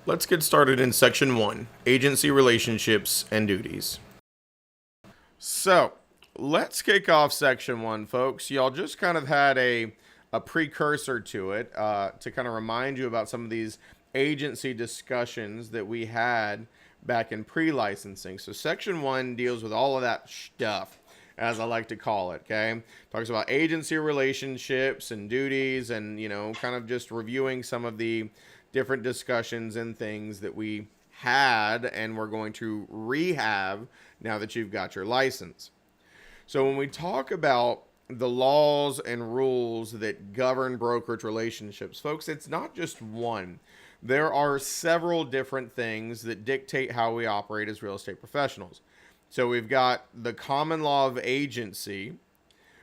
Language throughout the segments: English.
Let's get started in section 1, agency relationships and duties. So, let's kick off section 1, folks. Y'all just kind of had a precursor to it to kind of remind you about some of these agency discussions that we had back in pre-licensing. So, section 1 deals with all of that stuff, as I like to call it, okay? Talks about agency relationships and duties and, kind of just reviewing some of the different discussions and things that we had and we're going to rehab now that you've got your license. So when we talk about the laws and rules that govern brokerage relationships, folks, it's not just one. There are several different things that dictate how we operate as real estate professionals. So we've got the common law of agency,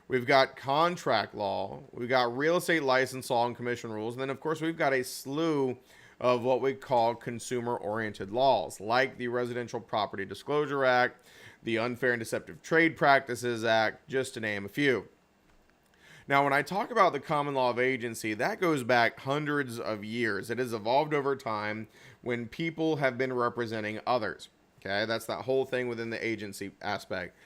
we've got contract law, we've got real estate license law and commission rules, and then of course we've got a slew of what we call consumer-oriented laws, like the Residential Property Disclosure Act, the Unfair and Deceptive Trade Practices Act, just to name a few. Now, when I talk about the common law of agency, that goes back hundreds of years. It has evolved over time when people have been representing others. Okay, that's that whole thing within the agency aspect.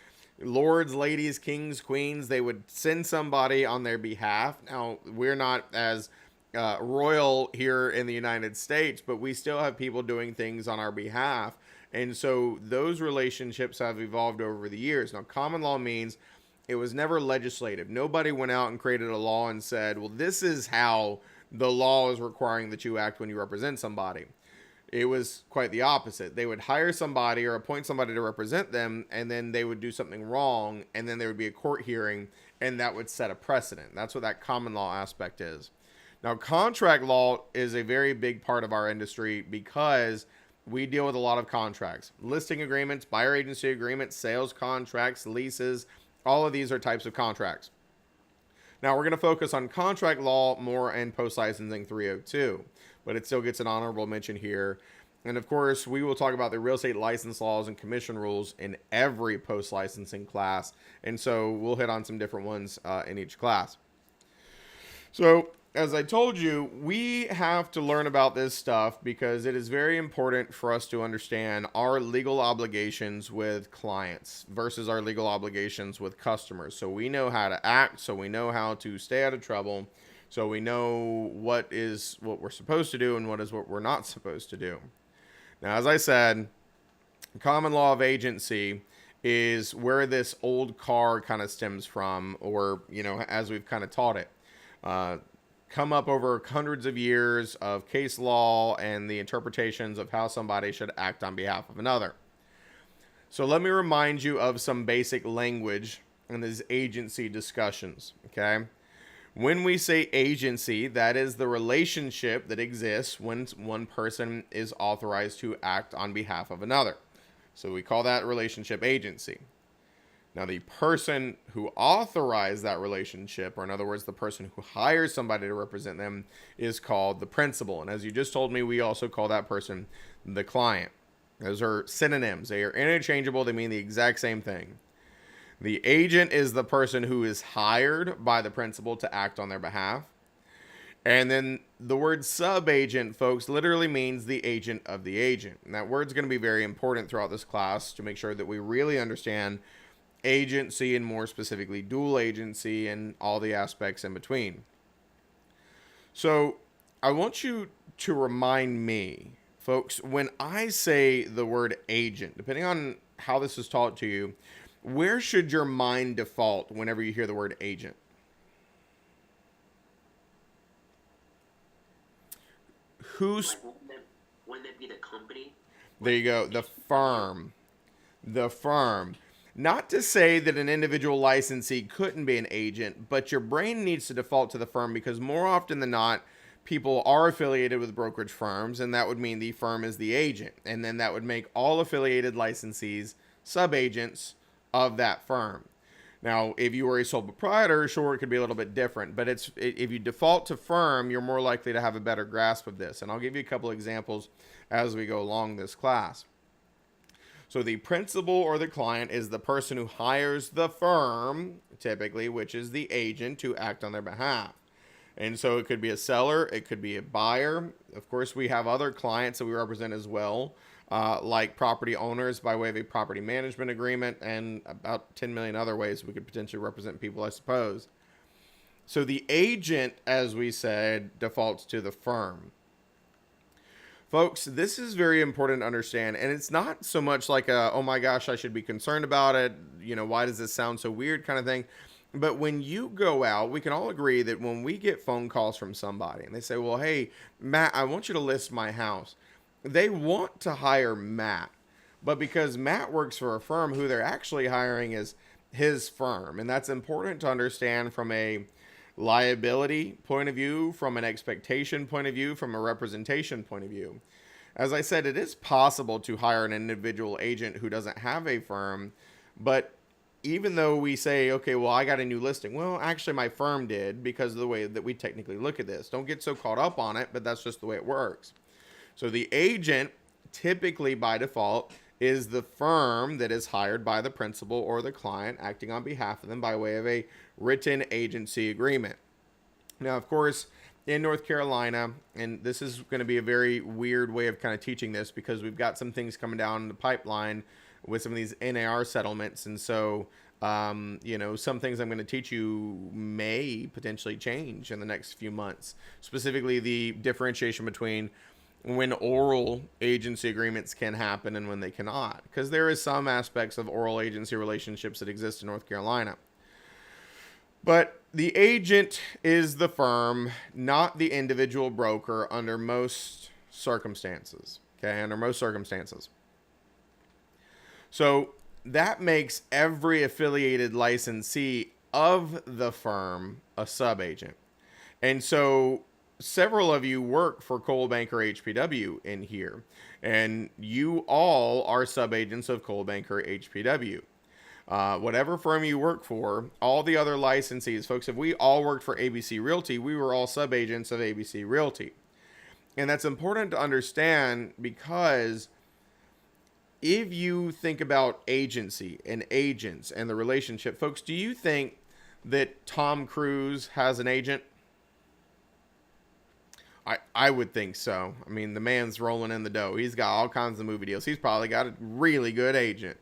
Lords, ladies, kings, queens, they would send somebody on their behalf. Now, we're not as royal here in the United States, but we still have people doing things on our behalf. And so those relationships have evolved over the years. Now, common law means it was never legislative. Nobody went out and created a law and said, well, this is how the law is requiring that you act when you represent somebody. It was quite the opposite. They would hire somebody or appoint somebody to represent them, and then they would do something wrong, and then there would be a court hearing, and that would set a precedent. That's what that common law aspect is. Now, contract law is a very big part of our industry because we deal with a lot of contracts. Listing agreements, buyer agency agreements, sales contracts, leases, all of these are types of contracts. Now, we're going to focus on contract law more in post-licensing 302, but it still gets an honorable mention here. And of course, we will talk about the real estate license laws and commission rules in every post-licensing class. And so we'll hit on some different ones in each class. So as I told you, we have to learn about this stuff because it is very important for us to understand our legal obligations with clients versus our legal obligations with customers. So we know how to act, so we know how to stay out of trouble, so we know what we're supposed to do and what we're not supposed to do. Now, as I said, common law of agency is where this old car kind of stems from, or, as we've kind of taught it. Come up over hundreds of years of case law and the interpretations of how somebody should act on behalf of another. So let me remind you of some basic language in these agency discussions, okay? When we say agency, that is the relationship that exists when one person is authorized to act on behalf of another. So we call that relationship agency. Now, the person who authorized that relationship, or in other words, the person who hires somebody to represent them, is called the principal. And as you just told me, we also call that person the client. Those are synonyms. They are interchangeable. They mean the exact same thing. The agent is the person who is hired by the principal to act on their behalf. And then the word sub-agent, folks, literally means the agent of the agent. And that word's going to be very important throughout this class to make sure that we really understand agency and more specifically dual agency and all the aspects in between. So I want you to remind me, folks, when I say the word agent, depending on how this is taught to you, where should your mind default whenever you hear the word agent? Who's... Wouldn't it be the company? There you go. The firm. The firm. Not to say that an individual licensee couldn't be an agent, but your brain needs to default to the firm because more often than not, people are affiliated with brokerage firms, and that would mean the firm is the agent. And then that would make all affiliated licensees sub-agents of that firm. Now, if you were a sole proprietor, sure, it could be a little bit different. But if you default to firm, you're more likely to have a better grasp of this. And I'll give you a couple examples as we go along this class. So the principal or the client is the person who hires the firm, typically, which is the agent, to act on their behalf. And so it could be a seller, it could be a buyer. Of course, we have other clients that we represent as well, like property owners by way of a property management agreement, and about 10 million other ways we could potentially represent people, I suppose. So the agent, as we said, defaults to the firm. Folks, this is very important to understand, and it's not so much like a, oh my gosh, I should be concerned about it, why does this sound so weird kind of thing. But when you go out, we can all agree that when we get phone calls from somebody and they say, well, hey, Matt, I want you to list my house. They want to hire Matt, but because Matt works for a firm, who they're actually hiring is his firm. And that's important to understand from a liability point of view, from an expectation point of view, from a representation point of view. As I said, it is possible to hire an individual agent who doesn't have a firm, but even though we say, okay, well, I got a new listing. Well, actually, my firm did, because of the way that we technically look at this. Don't get so caught up on it, but that's just the way it works. So the agent, typically by default, is the firm that is hired by the principal or the client, acting on behalf of them by way of a written agency agreement. Now, of course, in North Carolina, and this is going to be a very weird way of kind of teaching this, because we've got some things coming down the pipeline with some of these NAR settlements. And so, some things I'm going to teach you may potentially change in the next few months, specifically the differentiation between when oral agency agreements can happen and when they cannot, because there is some aspects of oral agency relationships that exist in North Carolina. But the agent is the firm, not the individual broker under most circumstances. Okay, under most circumstances. So that makes every affiliated licensee of the firm a subagent. And so several of you work for Coldwell Banker HPW in here, and you all are subagents of Coldwell Banker HPW. Whatever firm you work for, all the other licensees, folks, if we all worked for ABC Realty, we were all subagents of ABC Realty. And that's important to understand, because if you think about agency and agents and the relationship, folks, do you think that Tom Cruise has an agent? I would think so. I mean, the man's rolling in the dough. He's got all kinds of movie deals. He's probably got a really good agent.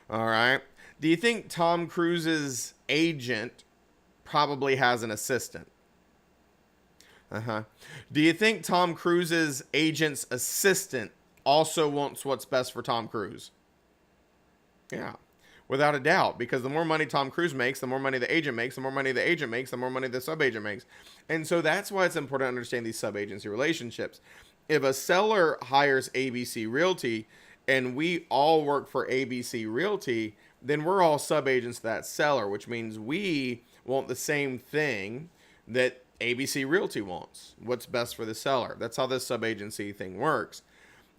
All right. Do you think Tom Cruise's agent probably has an assistant? Do you think Tom Cruise's agent's assistant also wants what's best for Tom Cruise? Yeah, without a doubt, because the more money Tom Cruise makes, the more money the agent makes, the more money the agent makes, the more money the subagent makes. And so that's why it's important to understand these subagency relationships. If a seller hires ABC Realty and we all work for ABC Realty, then we're all subagents to that seller, which means we want the same thing that ABC Realty wants. What's best for the seller. That's how this subagency thing works.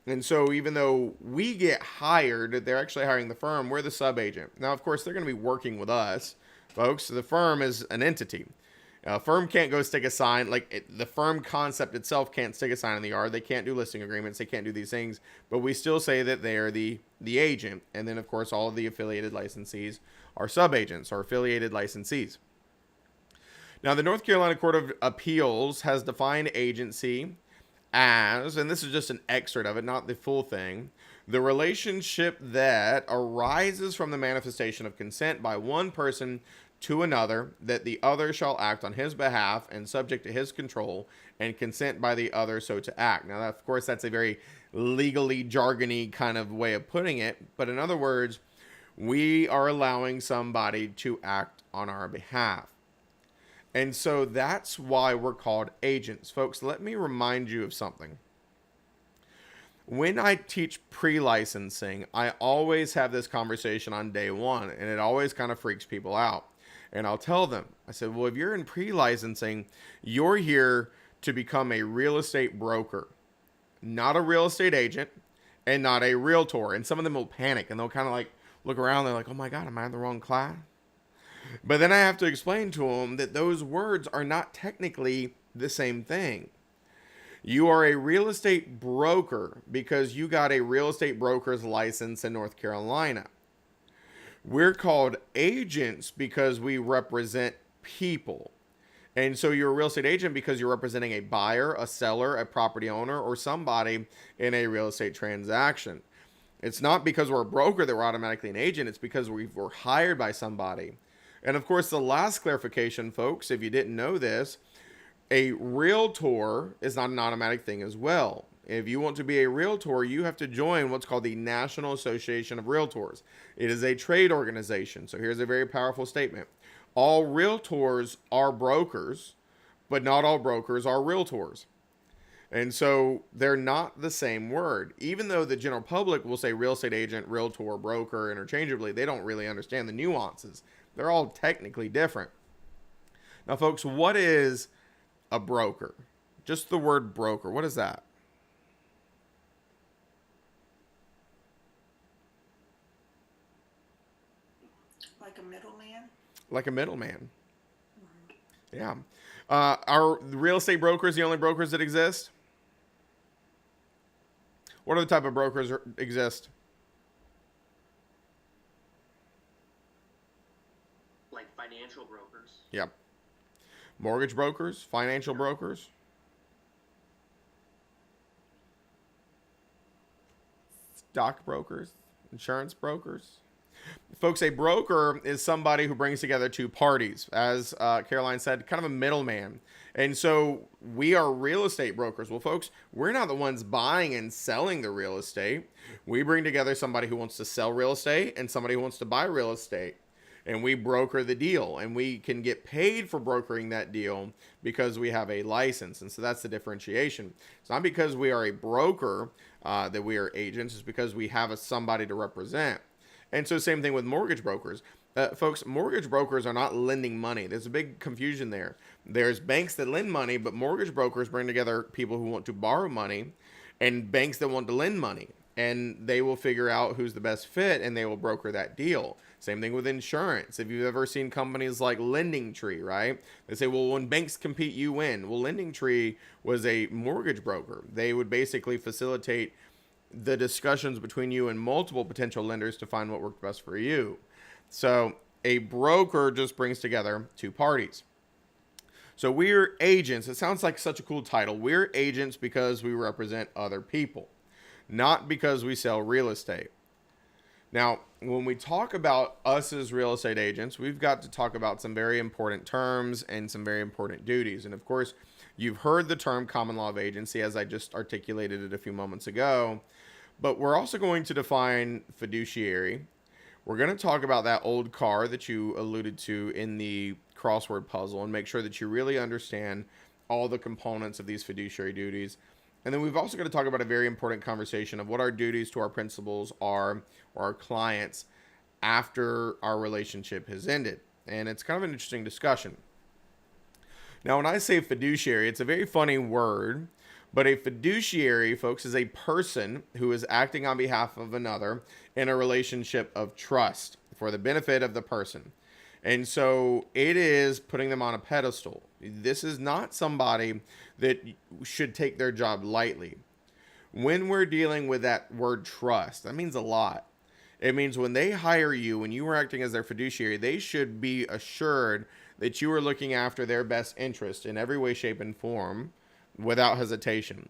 And so even though we get hired, they're actually hiring the firm, we're the subagent. Now, of course, they're going to be working with us, folks. The firm is an entity. A firm can't go stick a sign, the firm concept itself can't stick a sign in the yard. They can't do listing agreements. They can't do these things. But we still say that they are the agent. And then, of course, all of the affiliated licensees are subagents or affiliated licensees. Now, the North Carolina Court of Appeals has defined agency as, and this is just an excerpt of it, not the full thing, the relationship that arises from the manifestation of consent by one person to another, that the other shall act on his behalf and subject to his control, and consent by the other so to act. Now, of course, that's a very legally jargony kind of way of putting it, but in other words, we are allowing somebody to act on our behalf. And so that's why we're called agents. Folks, let me remind you of something. When I teach pre-licensing, I always have this conversation on day one, and it always kind of freaks people out. And I'll tell them, I said, well, if you're in pre-licensing, you're here to become a real estate broker, not a real estate agent and not a realtor. And some of them will panic and they'll kind of like look around. They're like, oh my God, am I in the wrong class? But then I have to explain to them that those words are not technically the same thing. You are a real estate broker because you got a real estate broker's license in North Carolina. We're called agents because we represent people. And so you're a real estate agent because you're representing a buyer, a seller, a property owner, or somebody in a real estate transaction. It's not because we're a broker that we're automatically an agent. It's because we're hired by somebody. And of course, the last clarification, folks, if you didn't know this, a realtor is not an automatic thing as well. If you want to be a realtor, you have to join what's called the National Association of Realtors. It is a trade organization. So here's a very powerful statement. All realtors are brokers, but not all brokers are realtors. And so they're not the same word. Even though the general public will say real estate agent, realtor, broker interchangeably, they don't really understand the nuances. They're all technically different. Now, folks, what is a broker? Just the word broker. What is that? Like a middleman? Like a middleman. Yeah. Are real estate brokers the only brokers that exist? What other type of brokers exist? Like financial brokers. Yep. Mortgage brokers, financial brokers. Stock brokers, insurance brokers. Folks, a broker is somebody who brings together two parties, as Caroline said, kind of a middleman. And so we are real estate brokers. Well, folks, we're not the ones buying and selling the real estate. We bring together somebody who wants to sell real estate and somebody who wants to buy real estate. And we broker the deal, and we can get paid for brokering that deal because we have a license. And so that's the differentiation. It's not because we are a broker that we are agents. It's because we have somebody to represent. And so same thing with mortgage brokers. Folks, mortgage brokers are not lending money. There's a big confusion there. There's banks that lend money, but mortgage brokers bring together people who want to borrow money and banks that want to lend money. And they will figure out who's the best fit, and they will broker that deal. Same thing with insurance. If you've ever seen companies like Lending Tree, right? They say, well, when banks compete, you win. Well, Lending Tree was a mortgage broker. They would basically facilitate the discussions between you and multiple potential lenders to find what worked best for you. So a broker just brings together two parties. So we're agents. It sounds like such a cool title. We're agents because we represent other people, not because we sell real estate. Now, when we talk about us as real estate agents, we've got to talk about some very important terms and some very important duties. And of course, you've heard the term common law of agency as I just articulated it a few moments ago. But we're also going to define fiduciary. We're going to talk about that old car that you alluded to in the crossword puzzle and make sure that you really understand all the components of these fiduciary duties. And then we've also got to talk about a very important conversation of what our duties to our principals are or our clients after our relationship has ended. And it's kind of an interesting discussion. Now, when I say fiduciary, it's a very funny word, but a fiduciary, folks, is a person who is acting on behalf of another in a relationship of trust for the benefit of the person. And so it is putting them on a pedestal. This is not somebody that should take their job lightly. When we're dealing with that word trust, that means a lot. It means when they hire you, when you are acting as their fiduciary, they should be assured that you are looking after their best interest in every way, shape, and form without hesitation.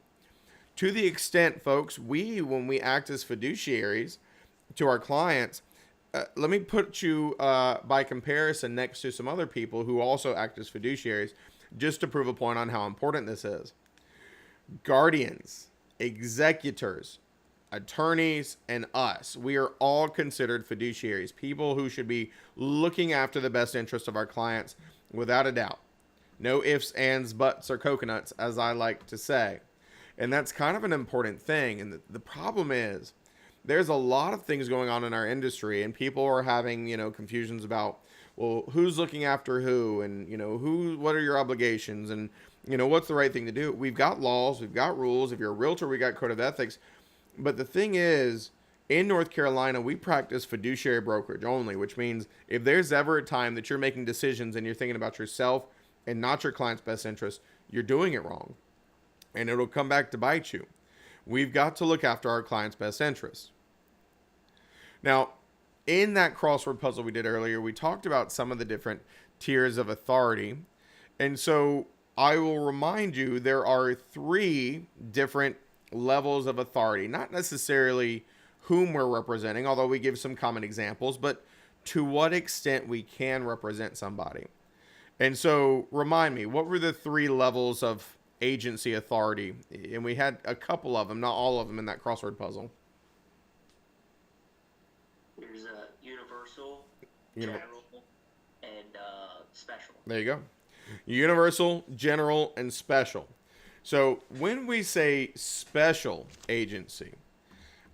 To the extent, folks, when we act as fiduciaries to our clients, let me put you by comparison next to some other people who also act as fiduciaries just to prove a point on how important this is. Guardians, executors, attorneys, and us, we are all considered fiduciaries, people who should be looking after the best interest of our clients without a doubt. No ifs, ands, buts, or coconuts, as I like to say. And that's kind of an important thing. And the problem is there's a lot of things going on in our industry, and people are having, confusions about, well, who's looking after who, and, what are your obligations, and, what's the right thing to do. We've got laws, we've got rules. If you're a realtor, we got code of ethics. But the thing is, in North Carolina, we practice fiduciary brokerage only, which means if there's ever a time that you're making decisions and you're thinking about yourself and not your client's best interest, you're doing it wrong. And it'll come back to bite you. We've got to look after our client's best interest. Now, in that crossword puzzle we did earlier, we talked about some of the different tiers of authority. And so I will remind you there are three different levels of authority, not necessarily whom we're representing, although we give some common examples, but to what extent we can represent somebody. And so remind me, what were the three levels of agency authority? And we had a couple of them, not all of them in that crossword puzzle. There's a universal, Uni- general, and special. There you go. Universal, general, and special. So when we say special agency,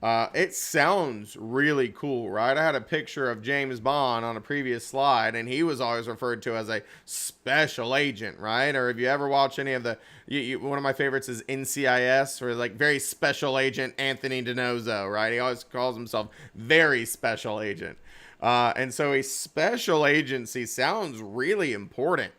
it sounds really cool, right? I had a picture of James Bond on a previous slide, and he was always referred to as a special agent, right? Or if you ever watch any of the, one of my favorites is NCIS, or like very special agent Anthony DiNozzo, right? He always calls himself very special agent. And so a special agency sounds really important.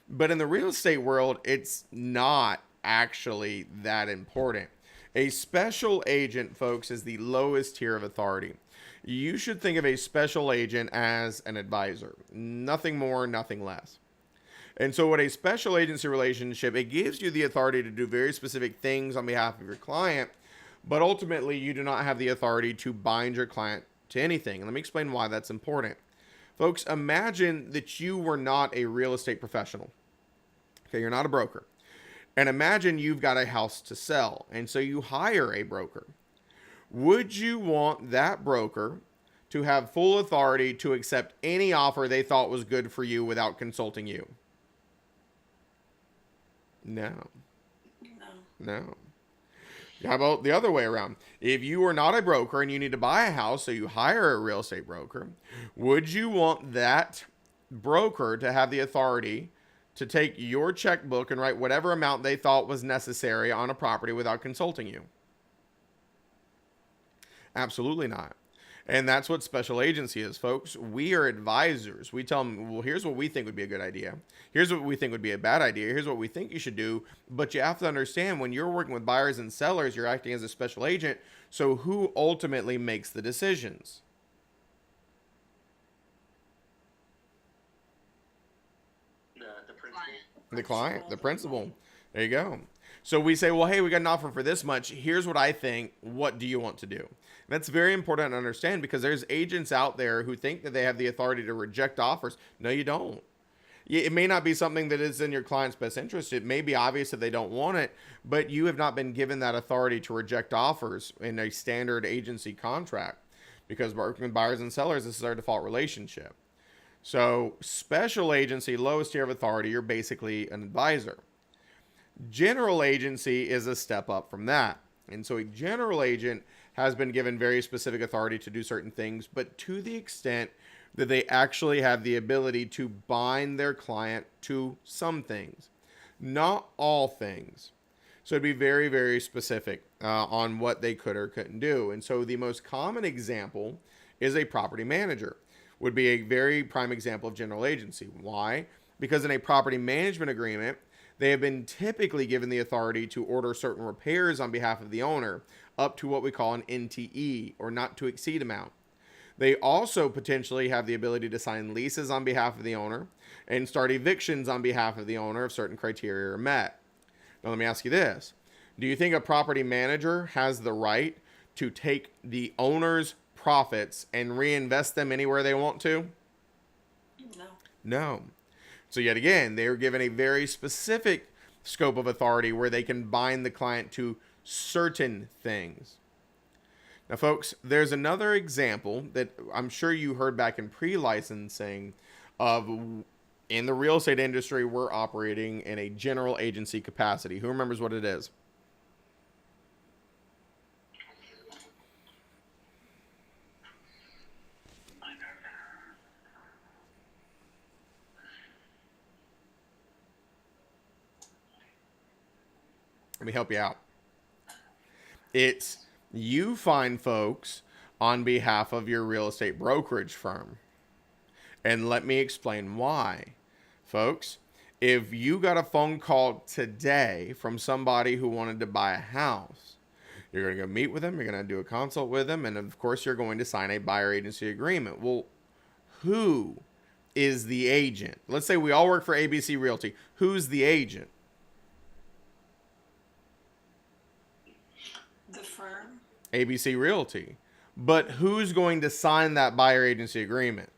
But in the real estate world, it's not actually that important. A special agent, folks, is the lowest tier of authority. You should think of a special agent as an advisor. Nothing more, nothing less. And so what a special agency relationship, it gives you the authority to do very specific things on behalf of your client, but ultimately you do not have the authority to bind your client to anything. And let me explain why that's important. Folks, imagine that you were not a real estate professional. Okay, you're not a broker. And imagine you've got a house to sell, and so you hire a broker. Would you want that broker to have full authority to accept any offer they thought was good for you without consulting you? No. No. How about the other way around? If you are not a broker and you need to buy a house, so you hire a real estate broker, would you want that broker to have the authority to take your checkbook and write whatever amount they thought was necessary on a property without consulting you? Absolutely not. And that's what special agency is, folks. We are advisors. We tell them, well, here's what we think would be a good idea. Here's what we think would be a bad idea. Here's what we think you should do. But you have to understand, when you're working with buyers and sellers, you're acting as a special agent. So who ultimately makes the decisions? The principal. The client, the principal. There you go. So we say, well, hey, we got an offer for this much. Here's what I think. What do you want to do? That's very important to understand, because there's agents out there who think that they have the authority to reject offers. No, you don't. It may not be something that is in your client's best interest. It may be obvious that they don't want it, but you have not been given that authority to reject offers in a standard agency contract, because working with buyers and sellers, this is our default relationship. So special agency, lowest tier of authority, you're basically an advisor. General agency is a step up from that. And so a general agent has been given very specific authority to do certain things, but to the extent that they actually have the ability to bind their client to some things, not all things. So it'd be very, very specific on what they could or couldn't do. And so the most common example is a property manager, would be a very prime example of general agency. Why? Because in a property management agreement, they have been typically given the authority to order certain repairs on behalf of the owner up to what we call an NTE, or not to exceed amount. They also potentially have the ability to sign leases on behalf of the owner and start evictions on behalf of the owner if certain criteria are met. Now, let me ask you this. Do you think a property manager has the right to take the owner's profits and reinvest them anywhere they want to? No. No. So yet again, they are given a very specific scope of authority where they can bind the client to certain things. Now, folks, there's another example that I'm sure you heard back in pre-licensing of, in the real estate industry, we're operating in a general agency capacity. Who remembers what it is? Let me help you out. It's you find folks on behalf of your real estate brokerage firm. And let me explain why. Folks, if you got a phone call today from somebody who wanted to buy a house, you're going to go meet with them, you're going to do a consult with them, and of course you're going to sign a buyer agency agreement. Well, who is the agent? Let's say we all work for ABC Realty. Who's the agent? The firm. ABC Realty. But who's going to sign that buyer agency agreement?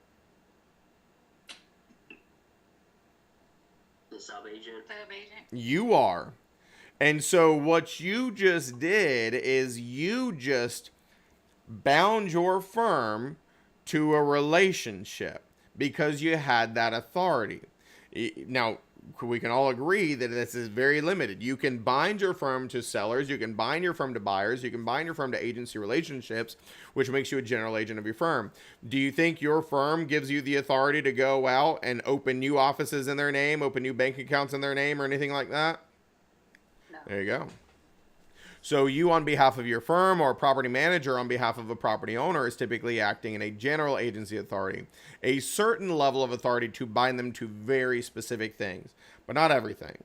The sub-agent. You are. And so what you just did is you just bound your firm to a relationship because you had that authority. Now, we can all agree that this is very limited. You can bind your firm to sellers, you can bind your firm to buyers, you can bind your firm to agency relationships, which makes you a general agent of your firm. Do you think your firm gives you the authority to go out and open new offices in their name, open new bank accounts in their name, or anything like that? No. There you go. So you, on behalf of your firm, or a property manager on behalf of a property owner, is typically acting in a general agency authority, a certain level of authority to bind them to very specific things, but not everything.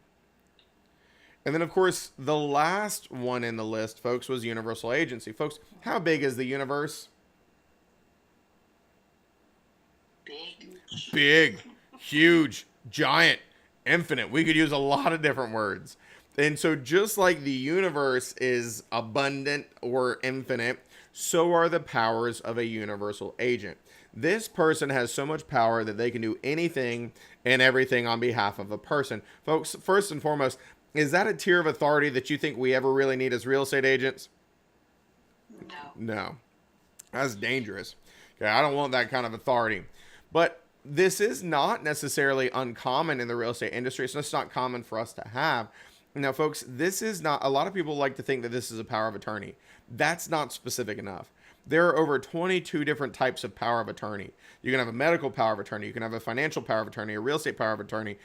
And then, of course, the last one in the list, folks, was universal agency. Folks, how big is the universe? Big. Big, huge, giant, infinite. We could use a lot of different words. And so just like the universe is abundant or infinite, so are the powers of a universal agent. This person has so much power that they can do anything and everything on behalf of a person. Folks, first and foremost, is that a tier of authority that you think we ever really need as real estate agents? No. That's dangerous. Okay, I don't want that kind of authority. But this is not necessarily uncommon in the real estate industry. It's just not common for us to have. Now, folks, this is not, a lot of people like to think that this is a power of attorney. That's not specific enough. There are over 22 different types of power of attorney. You can have a medical power of attorney. You can have a financial power of attorney, a real estate power of attorney.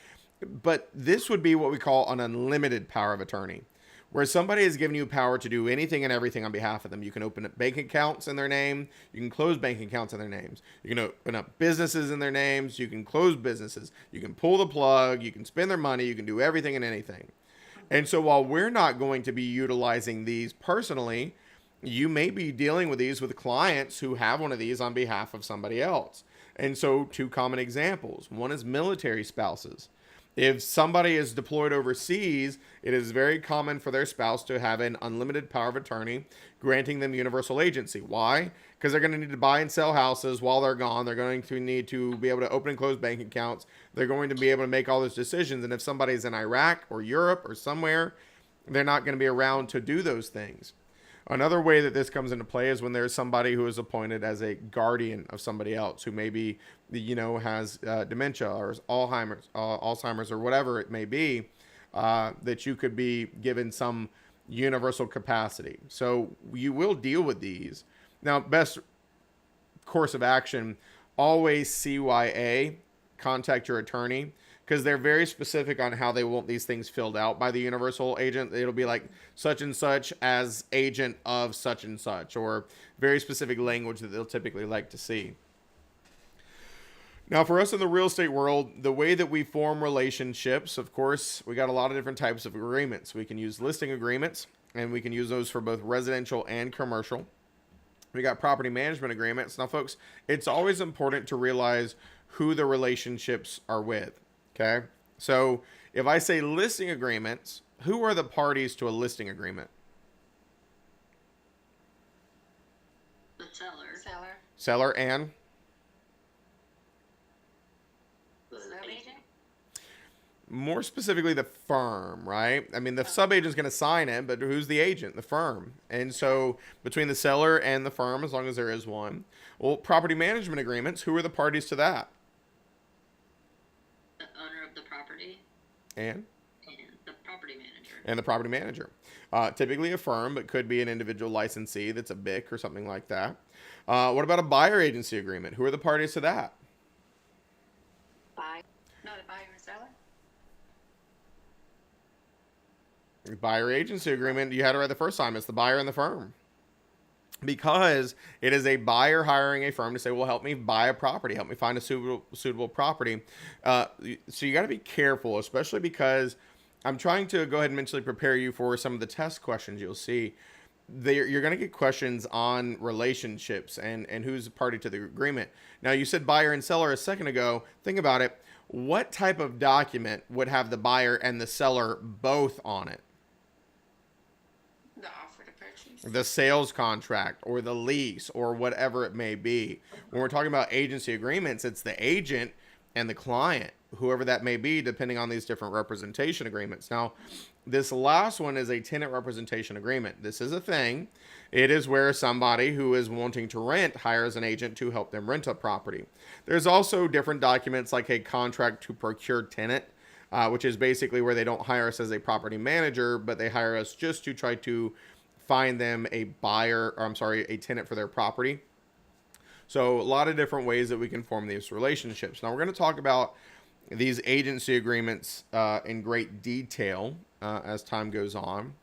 But this would be what we call an unlimited power of attorney, where somebody is giving you power to do anything and everything on behalf of them. You can open up bank accounts in their name. You can close bank accounts in their names. You can open up businesses in their names. You can close businesses. You can pull the plug. You can spend their money. You can do everything and anything. And so while we're not going to be utilizing these personally, you may be dealing with these with clients who have one of these on behalf of somebody else. And so two common examples. One is military spouses. If somebody is deployed overseas, it is very common for their spouse to have an unlimited power of attorney, granting them universal agency. Why? Because they're going to need to buy and sell houses while they're gone. They're going to need to be able to open and close bank accounts. They're going to be able to make all those decisions. And if somebody's in Iraq or Europe or somewhere, they're not going to be around to do those things. Another way that this comes into play is when there's somebody who is appointed as a guardian of somebody else who maybe, has dementia or Alzheimer's or whatever it may be, that you could be given some universal capacity. So you will deal with these. Now, best course of action, always CYA, contact your attorney, because they're very specific on how they want these things filled out by the universal agent. It'll be like such and such as agent of such and such, or very specific language that they'll typically like to see. Now, for us in the real estate world, the way that we form relationships, of course, we got a lot of different types of agreements. We can use listing agreements, and we can use those for both residential and commercial. We got property management agreements. Now, folks, it's always important to realize who the relationships are with. Okay, so if I say listing agreements, who are the parties to a listing agreement? The seller. Seller and The Sub-agent. more specifically the firm, right? I mean, the sub-agent's going to sign it, but who's the agent? The firm. And so between the seller and the firm, as long as there is one. Well, property management agreements, who are the parties to that? The owner of the property And the property manager. the property manager. Typically a firm, but could be an individual licensee that's a BIC or something like that. What about a buyer agency agreement? Who are the parties to that? Not a buyer and seller. Buyer agency agreement, you had it right the first time. It's the buyer and the firm. Because it is a buyer hiring a firm to say, well, help me buy a property, help me find a suitable property. So you got to be careful, especially because I'm trying to go ahead and mentally prepare you for some of the test questions you'll see. you're going to get questions on relationships and who's a party to the agreement. Now, you said buyer and seller a second ago. Think about it. What type of document would have the buyer and the seller both on it? The offer to purchase. The sales contract or the lease or whatever it may be. When we're talking about agency agreements, it's the agent and the client, whoever that may be, depending on these different representation agreements. Now, this last one is a tenant representation agreement. This is a thing. It is where somebody who is wanting to rent hires an agent to help them rent a property. There's also different documents like a contract to procure tenant, which is basically where they don't hire us as a property manager, but they hire us just to try to find them a a tenant for their property. So a lot of different ways that we can form these relationships. Now we're going to talk about these agency agreements in great detail as time goes on.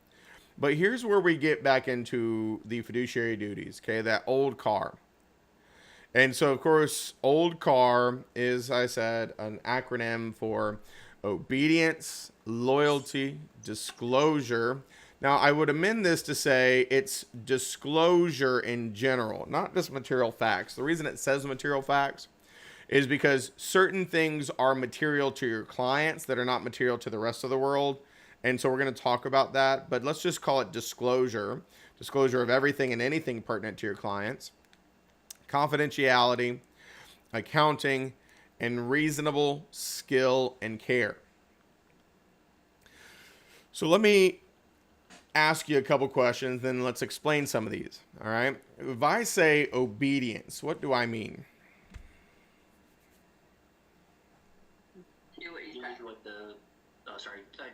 But here's where we get back into the fiduciary duties, okay, that old car. And so, of course, old car is, I said, an acronym for obedience, loyalty, disclosure. Now, I would amend this to say it's disclosure in general, not just material facts. The reason it says material facts is because certain things are material to your clients that are not material to the rest of the world. And so we're going to talk about that, but let's just call it disclosure of everything and anything pertinent to your clients, confidentiality, accounting, and reasonable skill and care. So let me ask you a couple questions, then let's explain some of these. All right. If I say obedience, what do I mean? Do what you Doing say. what the,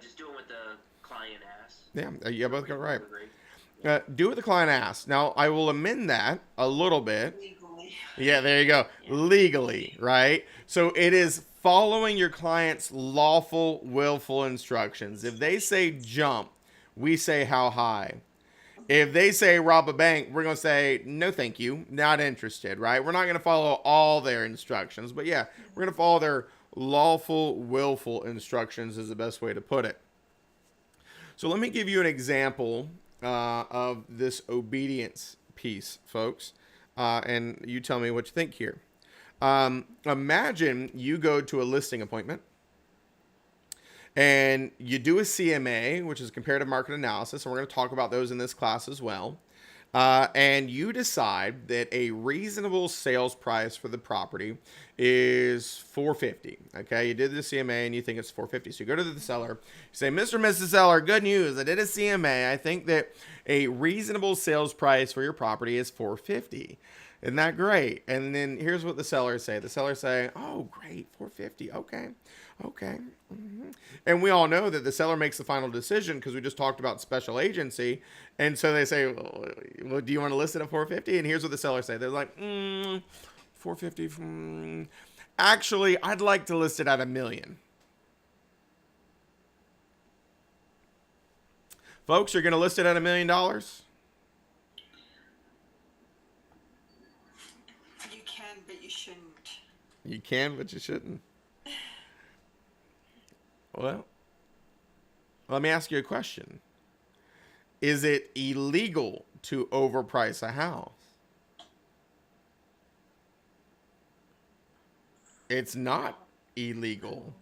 just doing what the client asks. Yeah, you both got it right. Agree. Do what the client asks. Now, I will amend that a little bit. Legally. Yeah, there you go. Legally, right? So it is following your client's lawful, willful instructions. If they say jump, we say how high. If they say rob a bank, we're going to say no thank you, not interested, right? We're not going to follow all their instructions, but yeah, we're going to follow their lawful, willful instructions is the best way to put it. So let me give you an example of this obedience piece, folks, and you tell me what you think here. Imagine you go to a listing appointment and you do a CMA, which is comparative market analysis, and we're going to talk about those in this class as well. And you decide that a reasonable sales price for the property is $450. Okay, you did the CMA and you think it's $450. So you go to the seller, you say, Mr. and Mrs. Seller, good news. I did a CMA. I think that a reasonable sales price for your property is $450. Isn't that great? And then here's what the sellers say. The sellers say, oh, great, $450. Okay. Mm-hmm. And we all know that the seller makes the final decision because we just talked about special agency. And so they say, well, do you want to list it at $450? And here's what the sellers say. They're like, $450. Actually, I'd like to list it at $1 million. Folks, you're going to list it at $1 million? You can, but you shouldn't. You can, but you shouldn't. Well, let me ask you a question. Is it illegal to overprice a house? It's not illegal.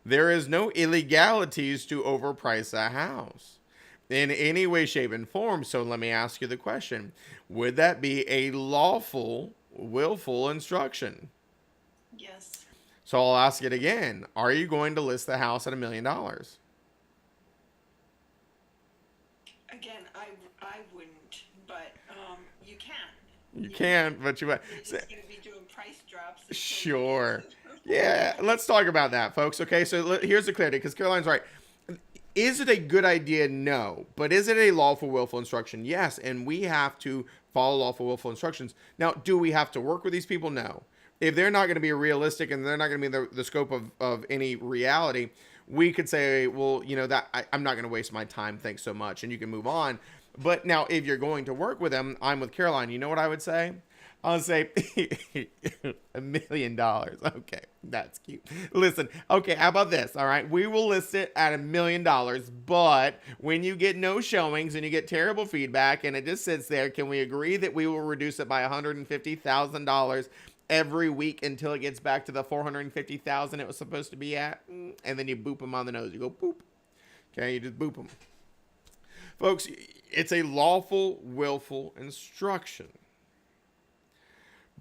There is no illegalities to overprice a house in any way, shape, and form. So let me ask you the question. Would that be a lawful, willful instruction? Yes. So I'll ask it again. Are you going to list the house at $1 million? Again, I wouldn't, but you can. You can, but you... You're just going to be doing price drops. until Sure. you- Yeah, let's talk about that, folks. Okay, so here's the clarity, because Caroline's right. Is it a good idea? No. But is it a lawful, willful instruction? Yes, and we have to follow lawful, willful instructions. Now, do we have to work with these people? No. If they're not going to be realistic and they're not going to be in the scope of any reality, we could say, well, you know, that I'm not going to waste my time. Thanks so much. And you can move on. But now if you're going to work with them, I'm with Caroline. You know what I would say? I'll say $1 million. Okay, that's cute. Listen, okay, how about this? All right, we will list it at $1 million, but when you get no showings and you get terrible feedback and it just sits there, can we agree that we will reduce it by $150,000 every week until it gets back to the $450,000 it was supposed to be at? And then you boop them on the nose. You go boop. Okay, you just boop them. Folks, it's a lawful, willful instruction.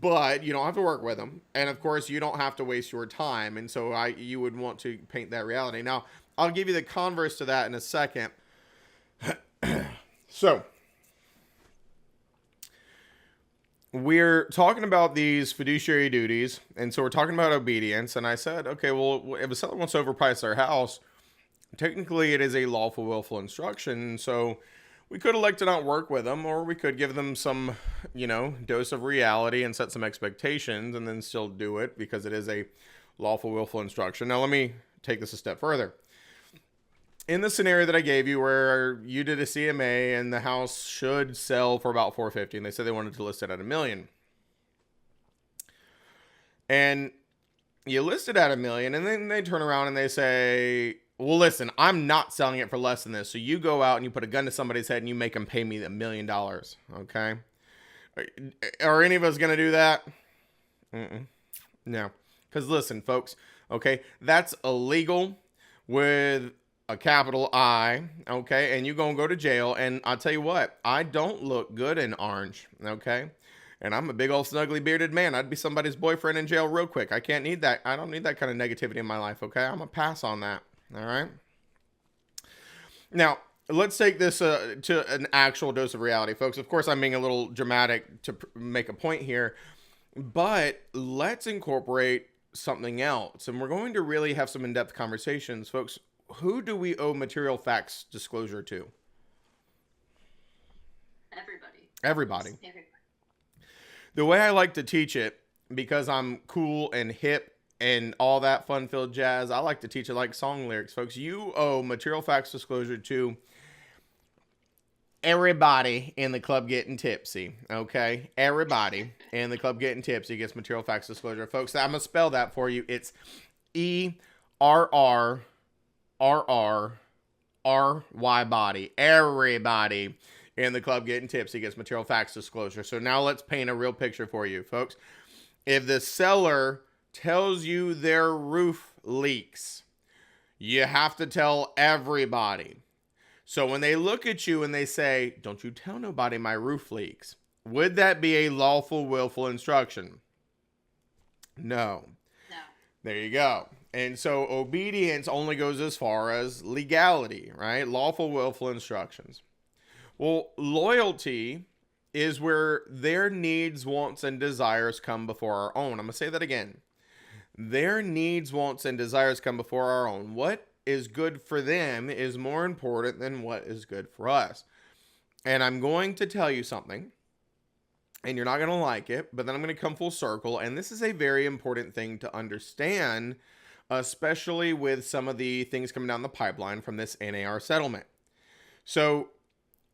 But you don't have to work with them. And of course, you don't have to waste your time. And so you would want to paint that reality. Now, I'll give you the converse to that in a second. So, we're talking about these fiduciary duties. And so we're talking about obedience. And I said, okay, well, if a seller wants to overprice their house, technically it is a lawful, willful instruction. So we could elect to not work with them, or we could give them some, dose of reality and set some expectations and then still do it because it is a lawful, willful instruction. Now, let me take this a step further. In the scenario that I gave you where you did a CMA and the house should sell for about $450,000 and they said they wanted to list it at $1 million. And you list it at $1 million and then they turn around and they say, well, listen, I'm not selling it for less than this. So you go out and you put a gun to somebody's head and you make them pay me $1 million. Okay. Are any of us going to do that? No. Because listen, folks, okay, that's illegal with a capital I, okay, and you're going to go to jail. And I'll tell you what, I don't look good in orange, okay? And I'm a big old snuggly bearded man. I'd be somebody's boyfriend in jail real quick. I can't need that. I don't need that kind of negativity in my life, okay? I'm going to pass on that. All right. Now, let's take this to an actual dose of reality, folks. Of course, I'm being a little dramatic to make a point here, but let's incorporate something else. And we're going to really have some in-depth conversations, folks. Who do we owe material facts disclosure to? Everybody. The way I like to teach it, because I'm cool and hip and all that fun-filled jazz, I like to teach it like song lyrics, folks. You owe material facts disclosure to everybody in the club getting tipsy, okay? Everybody in the club getting tipsy gets material facts disclosure. Folks, I'm going to spell that for you. It's ERRRRRY body. Everybody in the club getting tipsy gets material facts disclosure. So now let's paint a real picture for you, folks. If the seller tells you their roof leaks, you have to tell everybody. So when they look at you and they say, don't you tell nobody my roof leaks, would that be a lawful, willful instruction? No. There you go. And so obedience only goes as far as legality, right? Lawful, willful instructions. Well, loyalty is where their needs, wants, and desires come before our own. I'm going to say that again. Their needs, wants, and desires come before our own. What is good for them is more important than what is good for us. And I'm going to tell you something, and you're not going to like it, but then I'm going to come full circle. And this is a very important thing to understand, especially with some of the things coming down the pipeline from this NAR settlement. So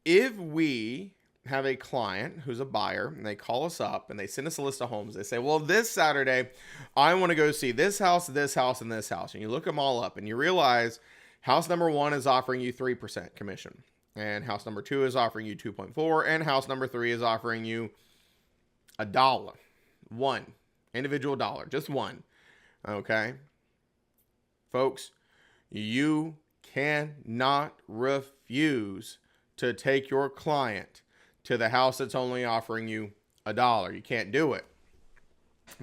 if we have a client who's a buyer and they call us up and they send us a list of homes, they say, well, this Saturday, I want to go see this house, and this house. And you look them all up and you realize house number 1 is offering you 3% commission, and house number 2 is offering you 2.4%, and house number 3 is offering you $1, one individual dollar, just one. Okay. Folks, you cannot refuse to take your client to the house that's only offering you $1. You can't do it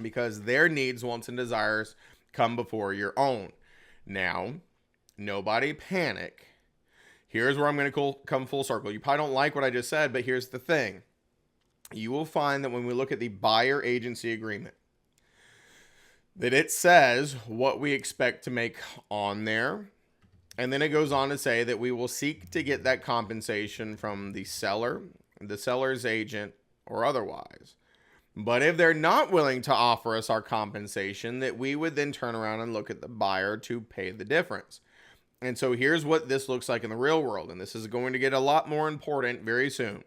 because their needs, wants, and desires come before your own. Now, nobody panic. Here's where I'm going to come full circle. You probably don't like what I just said, but here's the thing. You will find that when we look at the buyer agency agreement, that it says what we expect to make on there. And then it goes on to say that we will seek to get that compensation from the seller, the seller's agent, or otherwise. But if they're not willing to offer us our compensation, that we would then turn around and look at the buyer to pay the difference. And so here's what this looks like in the real world. And this is going to get a lot more important very soon.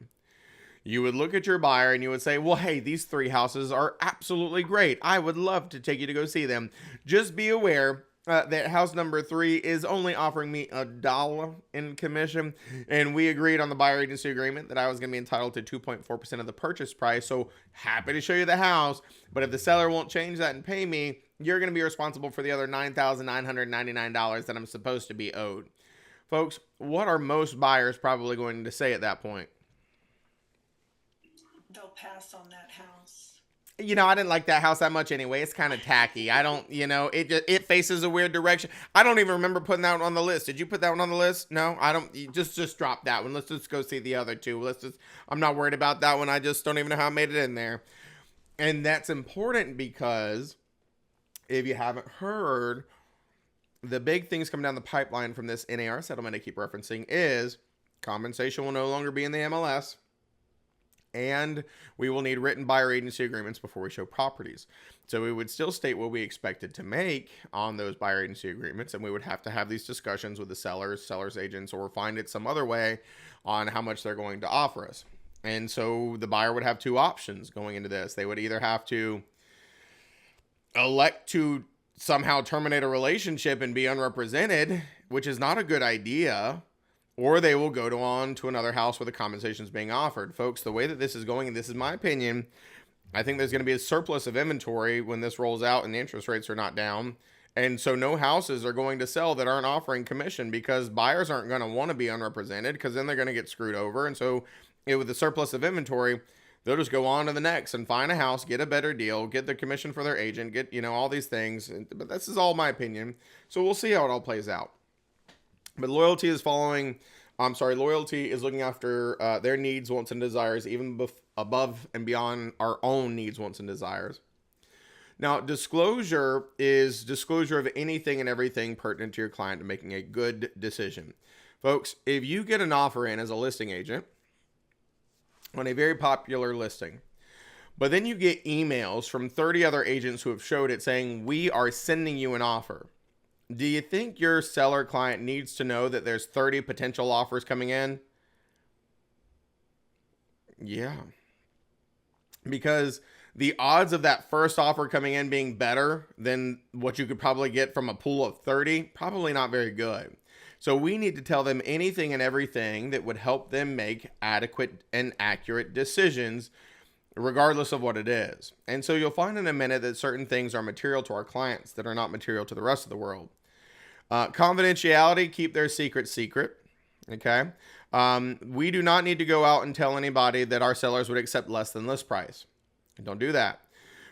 You would look at your buyer and you would say, well, hey, these 3 houses are absolutely great. I would love to take you to go see them. Just be aware that house number 3 is only offering me $1 in commission. And we agreed on the buyer agency agreement that I was going to be entitled to 2.4% of the purchase price. So happy to show you the house. But if the seller won't change that and pay me, you're going to be responsible for the other $9,999 that I'm supposed to be owed. Folks, what are most buyers probably going to say at that point? They'll pass on that house. I didn't like that house that much anyway. It's kind of tacky. I don't, it faces a weird direction. I don't even remember putting that one on the list. Did you put that one on the list? No, I don't. Just drop that one. Let's just go see the other 2. I'm not worried about that one. I just don't even know how I made it in there. And that's important because if you haven't heard, the big things coming down the pipeline from this NAR settlement I keep referencing is compensation will no longer be in the MLS. And we will need written buyer agency agreements before we show properties. So we would still state what we expected to make on those buyer agency agreements, and we would have to have these discussions with the sellers agents, or find it some other way on how much they're going to offer us. And so the buyer would have 2 options going into this. They would either have to elect to somehow terminate a relationship and be unrepresented, which is not a good idea, or they will go on to another house where the compensation is being offered. Folks, the way that this is going, and this is my opinion, I think there's going to be a surplus of inventory when this rolls out and the interest rates are not down. And so no houses are going to sell that aren't offering commission, because buyers aren't going to want to be unrepresented, because then they're going to get screwed over. And so with the surplus of inventory, they'll just go on to the next and find a house, get a better deal, get the commission for their agent, get, all these things. But this is all my opinion. So we'll see how it all plays out. But loyalty is looking after their needs, wants, and desires, even above and beyond our own needs, wants, and desires. Now, disclosure is disclosure of anything and everything pertinent to your client to making a good decision. Folks, if you get an offer in as a listing agent on a very popular listing, but then you get emails from 30 other agents who have showed it saying, we are sending you an offer. Do you think your seller client needs to know that there's 30 potential offers coming in? Yeah. Because the odds of that first offer coming in being better than what you could probably get from a pool of 30, probably not very good. So we need to tell them anything and everything that would help them make adequate and accurate decisions, regardless of what it is. And so you'll find in a minute that certain things are material to our clients that are not material to the rest of the world. Confidentiality, keep their secret. Okay. We do not need to go out and tell anybody that our sellers would accept less than list price. Don't do that.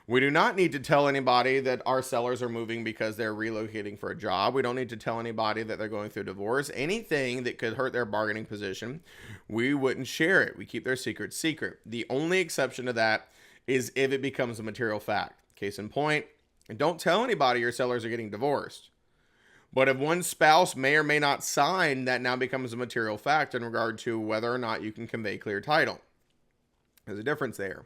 We do not need to tell anybody that our sellers are moving because they're relocating for a job. We don't need to tell anybody that they're going through divorce. Anything that could hurt their bargaining position, we wouldn't share it. We keep their secret. The only exception to that is if it becomes a material fact. Case in point, don't tell anybody your sellers are getting divorced. But if one spouse may or may not sign, that now becomes a material fact in regard to whether or not you can convey clear title. There's a difference there.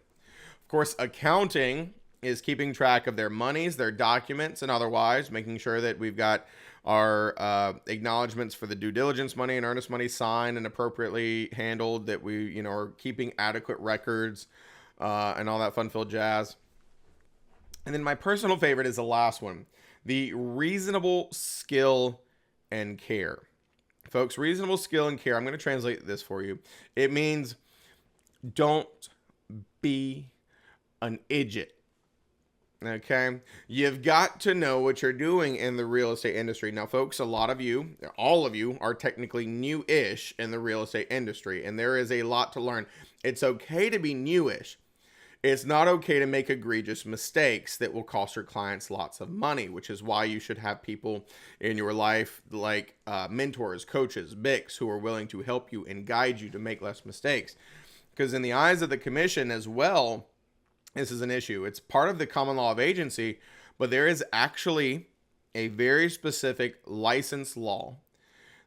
Of course, accounting is keeping track of their monies, their documents, and otherwise making sure that we've got our acknowledgments for the due diligence money and earnest money signed and appropriately handled, that we, are keeping adequate records and all that fun-filled jazz. And then my personal favorite is the last one, the reasonable skill and care. Folks, reasonable skill and care, I'm going to translate this for you. It means don't be an idiot. Okay. You've got to know what you're doing in the real estate industry. Now, folks, a lot of you, all of you are technically new-ish in the real estate industry, and there is a lot to learn. It's okay to be newish. It's not okay to make egregious mistakes that will cost your clients lots of money, which is why you should have people in your life like mentors, coaches, BICs, who are willing to help you and guide you to make less mistakes. Because in the eyes of the commission as well, this is an issue. It's part of the common law of agency, but there is actually a very specific license law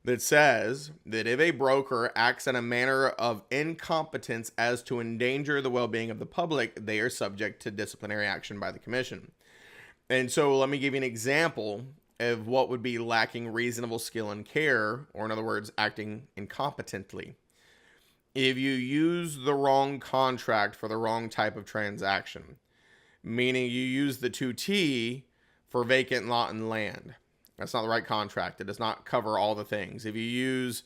that says that if a broker acts in a manner of incompetence as to endanger the well-being of the public, they are subject to disciplinary action by the commission. And so let me give you an example of what would be lacking reasonable skill and care, or in other words, acting incompetently. if you use the wrong contract for the wrong type of transaction, meaning you use the 2T for vacant lot and land. That's not the right contract. It does not cover all the things. If you use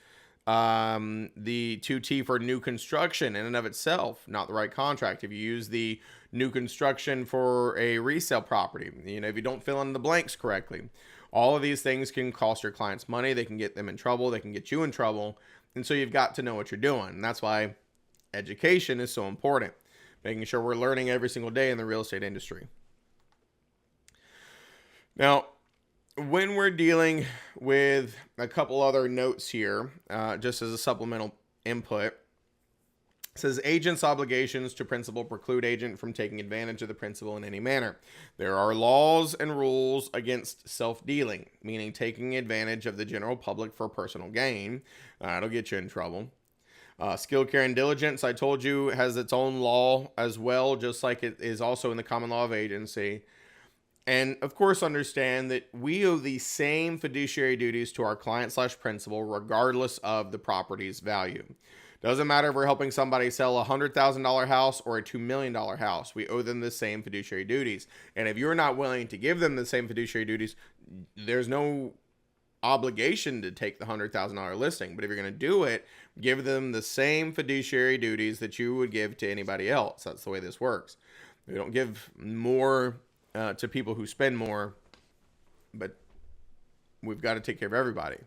the 2T for new construction in and of itself, not the right contract. If you use the new construction for a resale property, if you don't fill in the blanks correctly, all of these things can cost your clients money. They can get them in trouble. They can get you in trouble. And so you've got to know what you're doing. And that's why education is so important, making sure we're learning every single day in the real estate industry. Now, when we're dealing with a couple other notes here, just as a supplemental input, it says agent's obligations to principal preclude agent from taking advantage of the principal in any manner. There are laws and rules against self-dealing, meaning taking advantage of the general public for personal gain. It'll get you in trouble. Skill, care, and diligence, I told you, has its own law as well, just like it is also in the common law of agency. And of course, understand that we owe the same fiduciary duties to our client/principal, regardless of the property's value. Doesn't matter if we're helping somebody sell a $100,000 house or a $2 million house. We owe them the same fiduciary duties. And if you're not willing to give them the same fiduciary duties, there's no obligation to take the $100,000 listing. But if you're going to do it, give them the same fiduciary duties that you would give to anybody else. That's the way this works. We don't give more to people who spend more, but we've got to take care of everybody.